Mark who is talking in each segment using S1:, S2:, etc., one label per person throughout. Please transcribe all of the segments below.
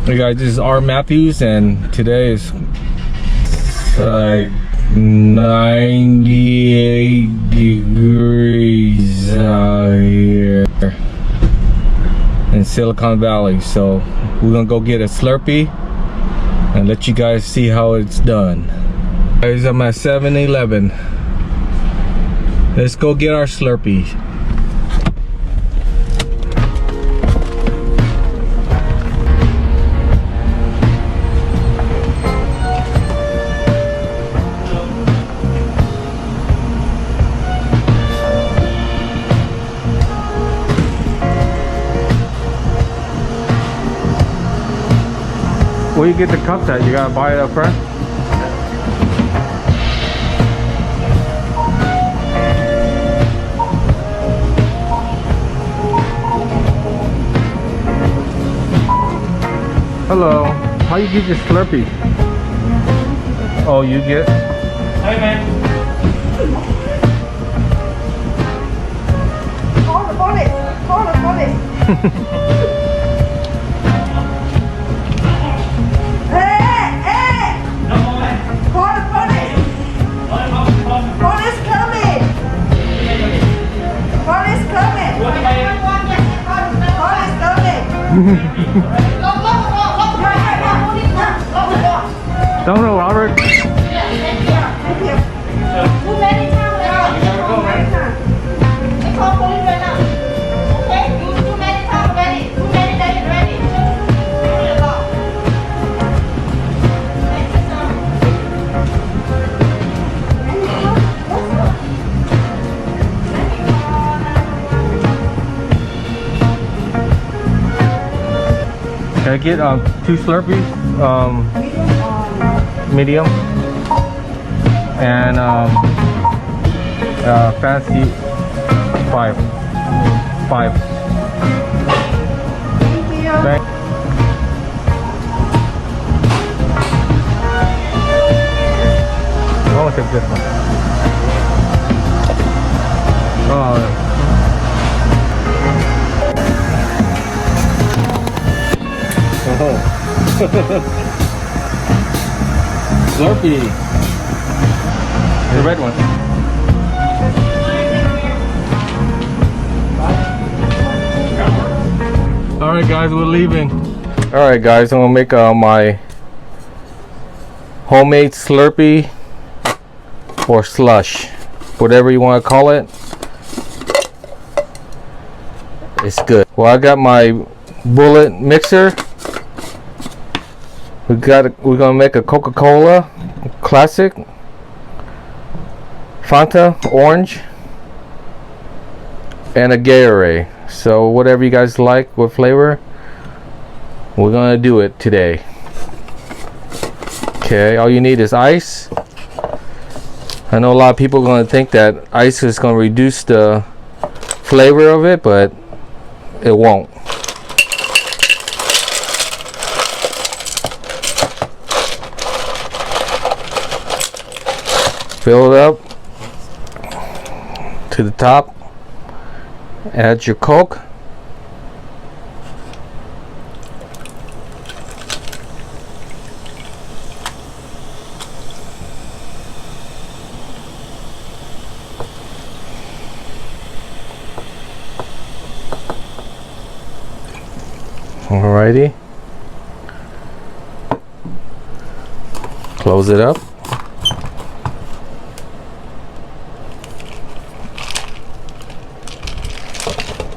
S1: Hey guys, this is R. Matthews, and today is like 98 degrees out here in Silicon Valley. So we're gonna go get a Slurpee and let you guys see how it's done. Guys, I'm at 7-Eleven. Let's go get our Slurpee. Where you get the cups at? You gotta buy it up front? Hello. How you get your Slurpee? Oh, you get?
S2: Hey man. Call it.
S1: Don't know, Robert. Can I get 2 Slurpees? Medium. And fancy 5. Thank you. I'll take this one. Oh. Slurpee. The red one. Alright guys, we're leaving. Alright guys, I'm gonna make my homemade Slurpee or slush, whatever you want to call it. It's good. Well, I got my bullet mixer. We're gonna make a Coca-Cola classic, Fanta orange, and a Gatorade. So whatever you guys like with flavor, we're gonna do it today. Okay, all you need is ice. I know a lot of people are gonna think that ice is gonna reduce the flavor of it, but it won't. Fill it up to the top. Add your Coke. Alrighty. Close it up.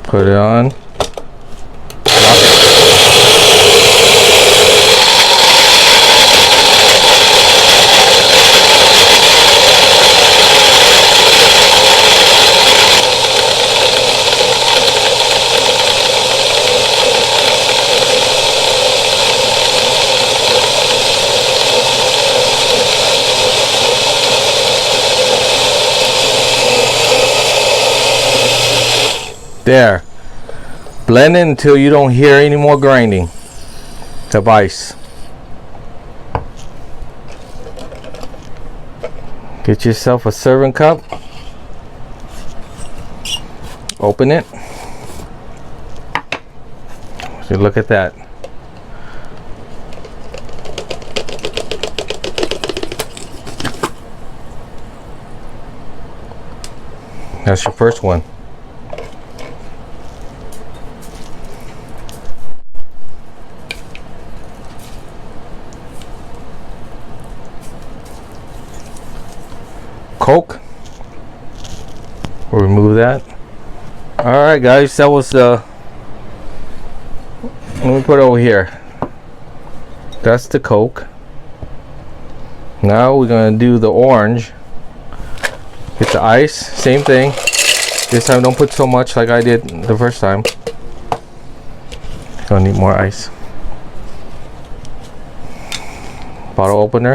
S1: Put it on. There. Blend it until you don't hear any more grinding of ice. Get yourself a serving cup. Open it. So look at that. That's your first one. Coke. We'll remove that. Alright guys, that was let me put it over here. That's the Coke. Now we're gonna do the orange. Get the ice, same thing. This time don't put so much like I did the first time. Gonna need more ice. Bottle opener.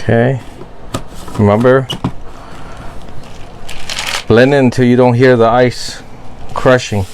S1: Okay, remember, blend it until you don't hear the ice crushing.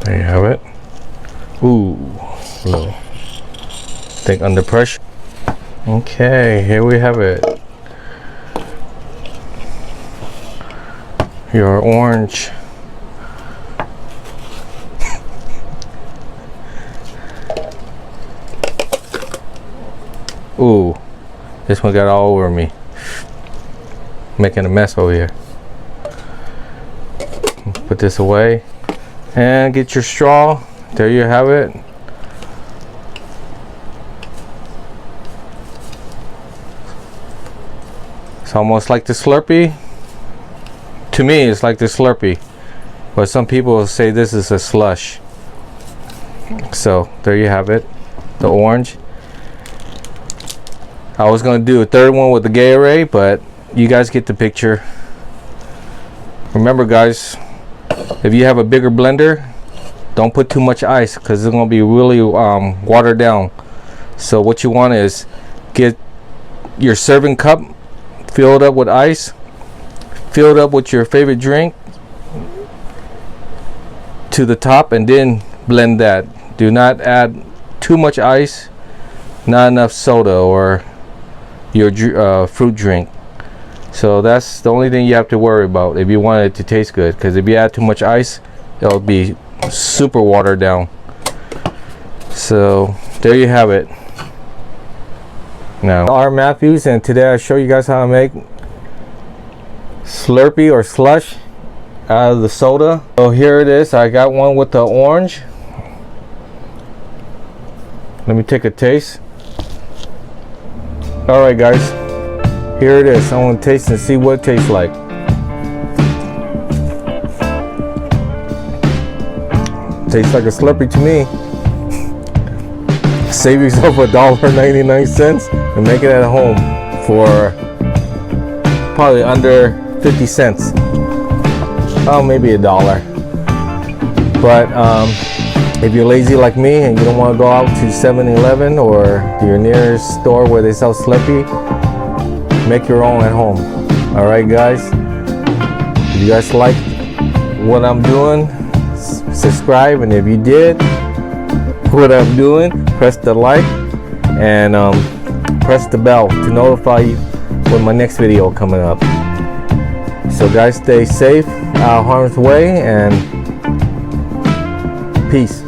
S1: There you have it. Ooh, low. Think under pressure. Okay, here we have it. Your orange. Ooh, this one got all over me. Making a mess over here. Put this away. And get your straw. There you have it. It's almost like the Slurpee. To me, it's like the Slurpee, but some people will say this is a slush. So there you have it, the orange. I was gonna do a third one with the Gatorade, but you guys get the picture. Remember guys, if you have a bigger blender, don't put too much ice because it's going to be really watered down. So what you want is get your serving cup filled up with ice, filled up with your favorite drink to the top, and then blend that. Do not add too much ice, not enough soda or your fruit drink. So that's the only thing you have to worry about if you want it to taste good, because if you add too much ice, it'll be super watered down. So there you have it. Now, R. Matthews, and today I show you guys how to make Slurpee or slush out of the soda. So here it is. I got one with the orange. Let me take a taste. Alright guys, here it is. I want to taste and see what it tastes like. Tastes like a Slurpee to me. Save yourself $1.99 and make it at home for probably under 50 cents. Oh, maybe $1. But if you're lazy like me and you don't want to go out to 7-Eleven or your nearest store where they sell Slurpee, make your own at home. Alright guys, if you guys like what I'm doing, subscribe, and if you did what I'm doing, press the like and press the bell to notify you when my next video coming up. So guys, stay safe out of harm's way, and peace.